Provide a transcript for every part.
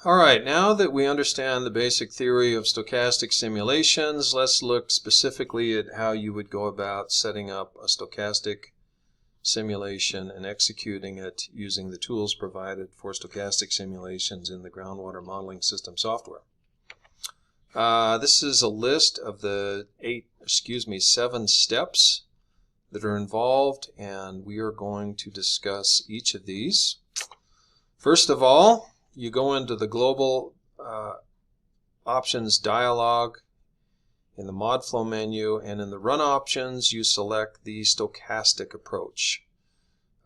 Alright, now that we understand the basic theory of stochastic simulations, let's look specifically at how you would go about setting up a stochastic simulation and executing it using the tools provided for stochastic simulations in the groundwater modeling system software. This is a list of the 7 steps that are involved, and we are going to discuss each of these. First of all, you go into the global options dialog in the MODFLOW menu, and in the run options you select the stochastic approach.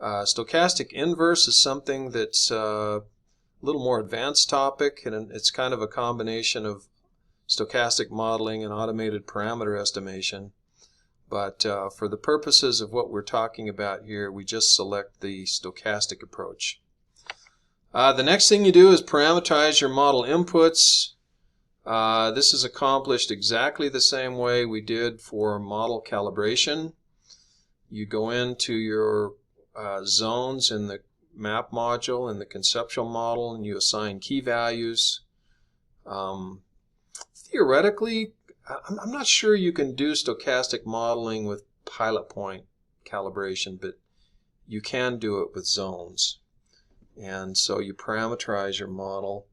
Stochastic inverse is something that's a little more advanced topic, and it's kind of a combination of stochastic modeling and automated parameter estimation. But for the purposes of what we're talking about here, we just select the stochastic approach. The next thing you do is parameterize your model inputs. This is accomplished exactly the same way we did for model calibration. You go into your zones in the map module in the conceptual model and you assign key values. Theoretically, I'm not sure you can do stochastic modeling with pilot point calibration, but you can do it with zones. And so you parameterize your model.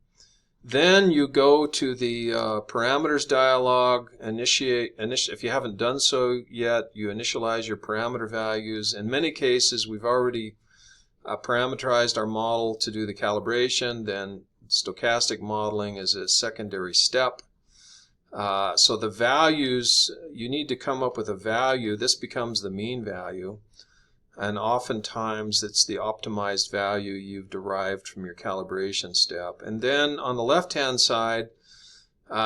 Then you go to the parameters dialog, if you haven't done so yet, you initialize your parameter values. In many cases, we've already parameterized our model to do the calibration, then stochastic modeling is a secondary step. So the values, you need to come up with a value. This becomes the mean value. And oftentimes it's the optimized value you've derived from your calibration step. And then on the left-hand side,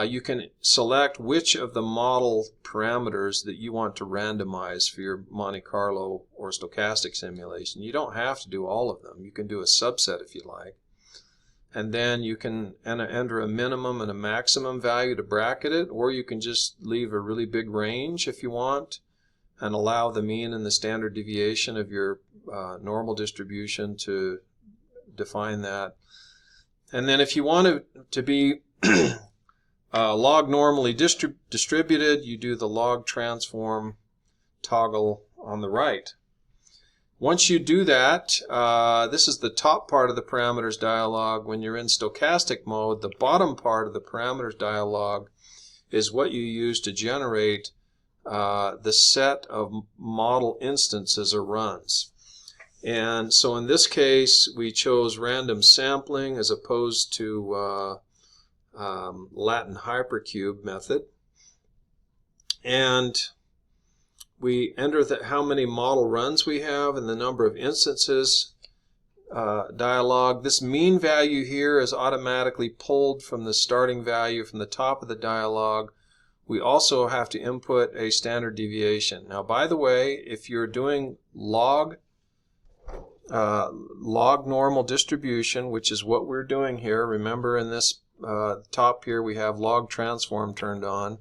you can select which of the model parameters that you want to randomize for your Monte Carlo or stochastic simulation. You don't have to do all of them. You can do a subset if you like. And then you can enter a minimum and a maximum value to bracket it, or you can just leave a really big range if you want, and allow the mean and the standard deviation of your normal distribution to define that. And then if you want it to be log normally distributed, you do the log transform toggle on the right. Once you do that, this is the top part of the parameters dialog. When you're in stochastic mode, the bottom part of the parameters dialog is what you use to generate the set of model instances or runs. And so in this case we chose random sampling as opposed to Latin hypercube method, and we enter how many model runs we have and the number of instances dialog. This mean value here is automatically pulled from the starting value from the top of the dialog. We also have to input a standard deviation. Now, by the way, if you're doing log normal distribution, which is what we're doing here, remember in this top here we have log transform turned on,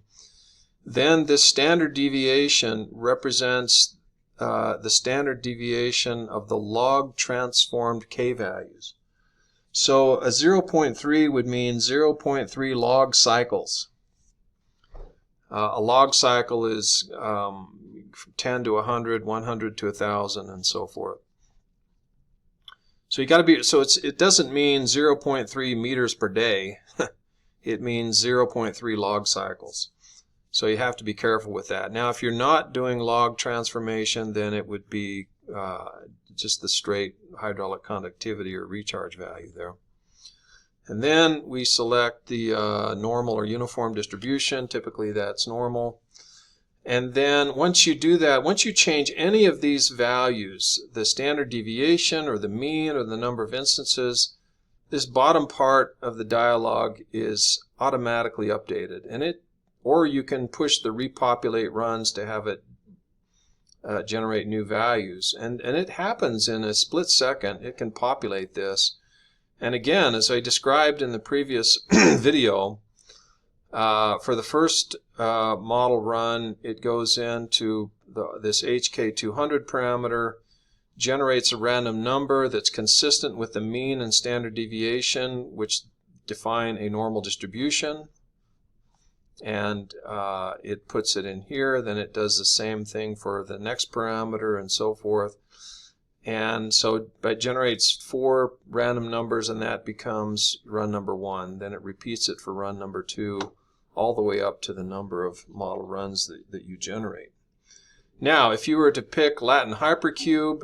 then this standard deviation represents the standard deviation of the log transformed k values. So a 0.3 would mean 0.3 log cycles. A log cycle is 10 to 100, 100 to 1,000, and so forth. So you got to be, so it doesn't mean 0.3 meters per day. It means 0.3 log cycles. So you have to be careful with that. Now, if you're not doing log transformation, then it would be just the straight hydraulic conductivity or recharge value there. And then we select the normal or uniform distribution. Typically that's normal. And then once you do that, once you change any of these values, the standard deviation or the mean or the number of instances, this bottom part of the dialog is automatically updated. And or you can push the repopulate runs to have it generate new values. And it happens in a split second. It can populate this. And again, as I described in the previous video, for the first model run, it goes into this HK200 parameter, generates a random number that's consistent with the mean and standard deviation, which define a normal distribution, and it puts it in here. Then it does the same thing for the next parameter and so forth. And so it generates 4 random numbers, and that becomes run number 1. Then it repeats it for run number 2, all the way up to the number of model runs that you generate. Now, if you were to pick Latin hypercube,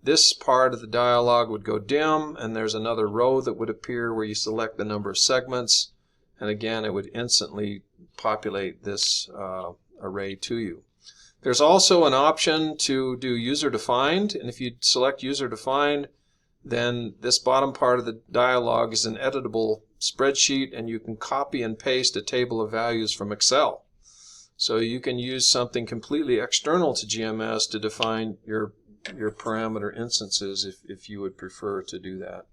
this part of the dialog would go dim, and there's another row that would appear where you select the number of segments, and again it would instantly populate this array to you. There's also an option to do user-defined, and if you select user-defined, then this bottom part of the dialog is an editable spreadsheet, and you can copy and paste a table of values from Excel. So you can use something completely external to GMS to define your parameter instances if you would prefer to do that.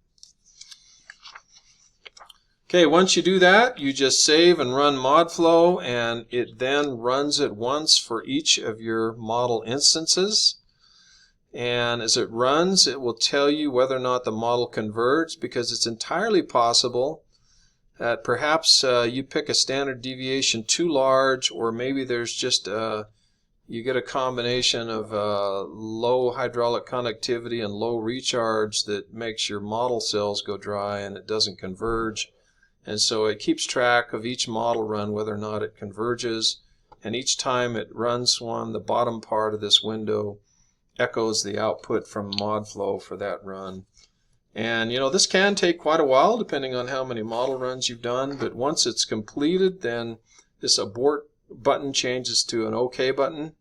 Okay, once you do that, you just save and run MODFLOW, and it then runs it once for each of your model instances. And as it runs, it will tell you whether or not the model converged, because it's entirely possible that perhaps you pick a standard deviation too large, or maybe there's just you get a combination of low hydraulic conductivity and low recharge that makes your model cells go dry and it doesn't converge. And so it keeps track of each model run whether or not it converges, and each time it runs one, the bottom part of this window echoes the output from MODFLOW for that run. And you know, this can take quite a while depending on how many model runs you've done, but once it's completed, then this abort button changes to an OK button,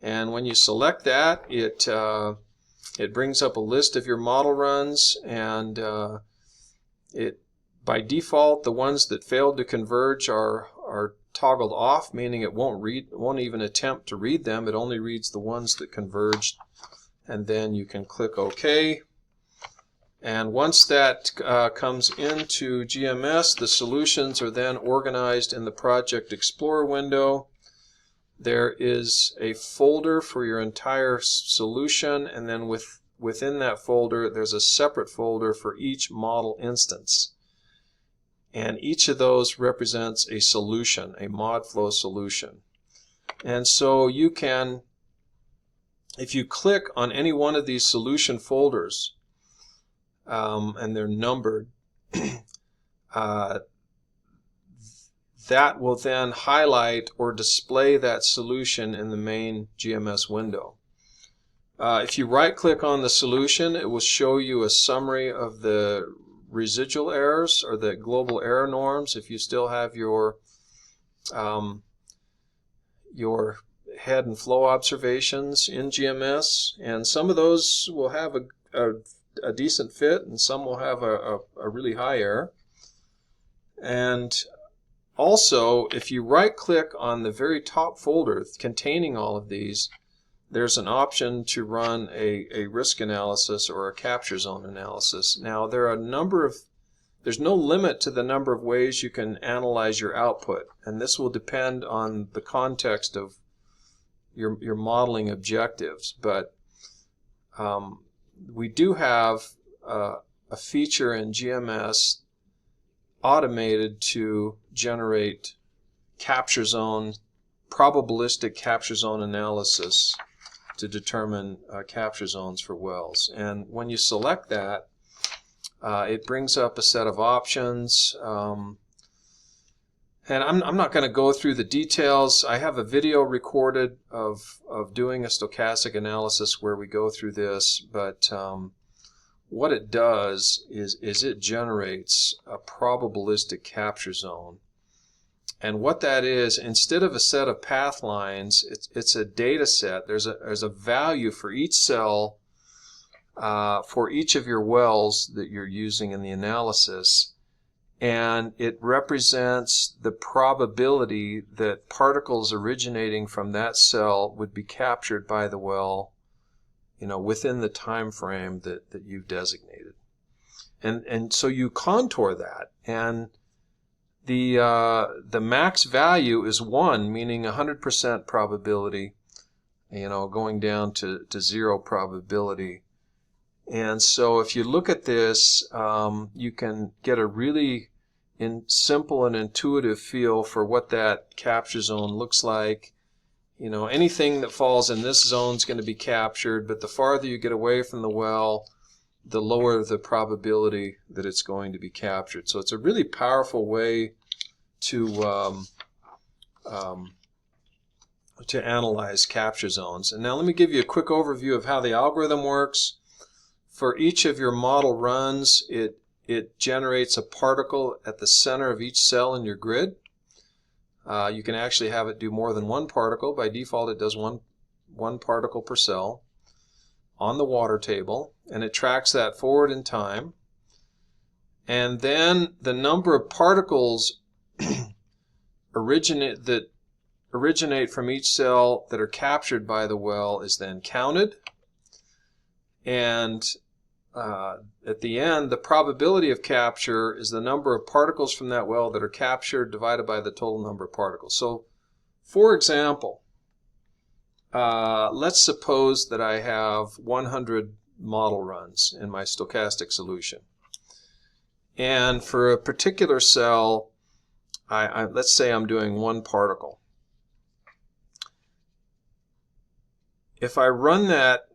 and when you select that, it brings up a list of your model runs, and by default, the ones that failed to converge are toggled off, meaning it won't even attempt to read them. It only reads the ones that converged, and then you can click OK. And once that comes into GMS, the solutions are then organized in the Project Explorer window. There is a folder for your entire solution, and then within that folder there's a separate folder for each model instance. And each of those represents a solution, a MODFLOW solution. And so you can, if you click on any one of these solution folders, and they're numbered, that will then highlight or display that solution in the main GMS window. If you right-click on the solution, it will show you a summary of the residual errors or the global error norms if you still have your head and flow observations in GMS, and some of those will have a decent fit and some will have a really high error. And also, if you right-click on the very top folder containing all of these, there's an option to run a risk analysis or a capture zone analysis. Now, there's no limit to the number of ways you can analyze your output, and this will depend on the context of your modeling objectives. But we do have a feature in GMS automated to generate capture zone, probabilistic capture zone analysis to determine capture zones for wells. And when you select that, it brings up a set of options. And I'm not going to go through the details. I have a video recorded of doing a stochastic analysis where we go through this, but what it does is it generates a probabilistic capture zone. And what that is, instead of a set of path lines, it's a data set. There's a value for each cell for each of your wells that you're using in the analysis, and it represents the probability that particles originating from that cell would be captured by the well, within the time frame that you've designated. And so you contour that, and the max value is 1, meaning 100% probability, going down to 0 probability. And so if you look at this, you can get a really simple and intuitive feel for what that capture zone looks like. You know, anything that falls in this zone is going to be captured, but the farther you get away from the well, the lower the probability that it's going to be captured. So it's a really powerful way to analyze capture zones. And now let me give you a quick overview of how the algorithm works. For each of your model runs, it generates a particle at the center of each cell in your grid. You can actually have it do more than one particle. By default, it does one particle per cell on the water table, and it tracks that forward in time. And then the number of particles that originate from each cell that are captured by the well is then counted. And at the end, the probability of capture is the number of particles from that well that are captured divided by the total number of particles. So, for example, let's suppose that I have 100 model runs in my stochastic solution. And for a particular cell, let's say I'm doing one particle. If I run that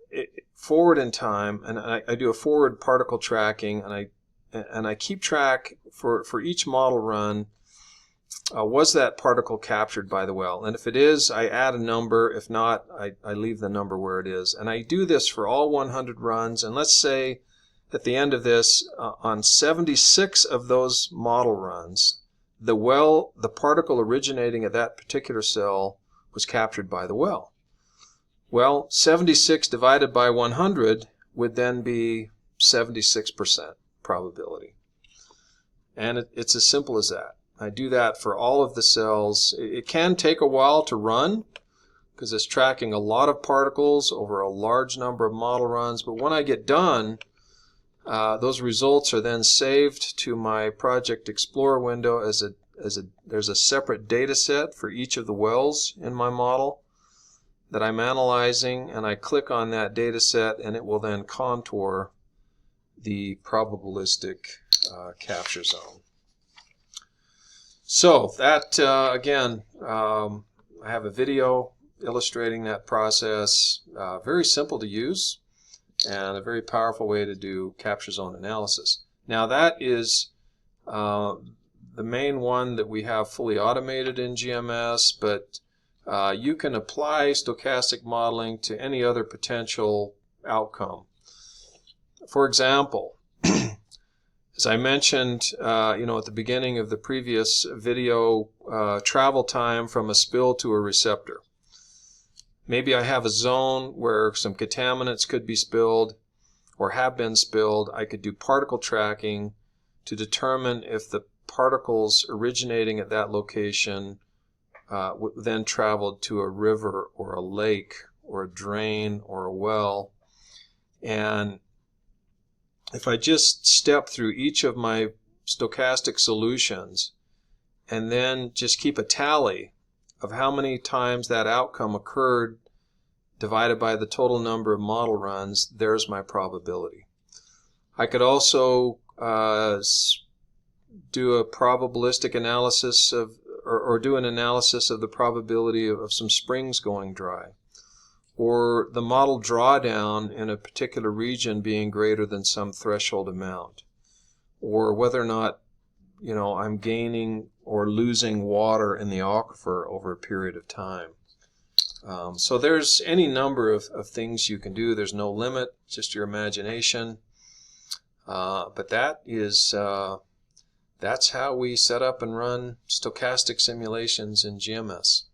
forward in time, and I do a forward particle tracking, and I keep track for each model run, was that particle captured by the well? And if it is, I add a number. If not, I leave the number where it is. And I do this for all 100 runs, and let's say at the end of this, on 76 of those model runs, the particle originating at that particular cell was captured by the well. Well, 76 divided by 100 would then be 76% probability. And it's as simple as that. I do that for all of the cells. It can take a while to run because it's tracking a lot of particles over a large number of model runs, but when I get done, those results are then saved to my Project Explorer window there's a separate data set for each of the wells in my model that I'm analyzing, and I click on that data set and it will then contour the probabilistic capture zone. So that, again, I have a video illustrating that process. Very simple to use and a very powerful way to do capture zone analysis. Now that is the main one that we have fully automated in GMS, but you can apply stochastic modeling to any other potential outcome. For example, as I mentioned at the beginning of the previous video, travel time from a spill to a receptor. Maybe I have a zone where some contaminants could be spilled or have been spilled. I could do particle tracking to determine if the particles originating at that location then traveled to a river or a lake or a drain or a well. And if I just step through each of my stochastic solutions and then just keep a tally of how many times that outcome occurred divided by the total number of model runs, there's my probability. I could also do a probabilistic analysis or do an analysis of the probability of some springs going dry, or the model drawdown in a particular region being greater than some threshold amount, or whether or not I'm gaining or losing water in the aquifer over a period of time. So there's any number of things you can do. There's no limit, just your imagination. But that's how we set up and run stochastic simulations in GMS.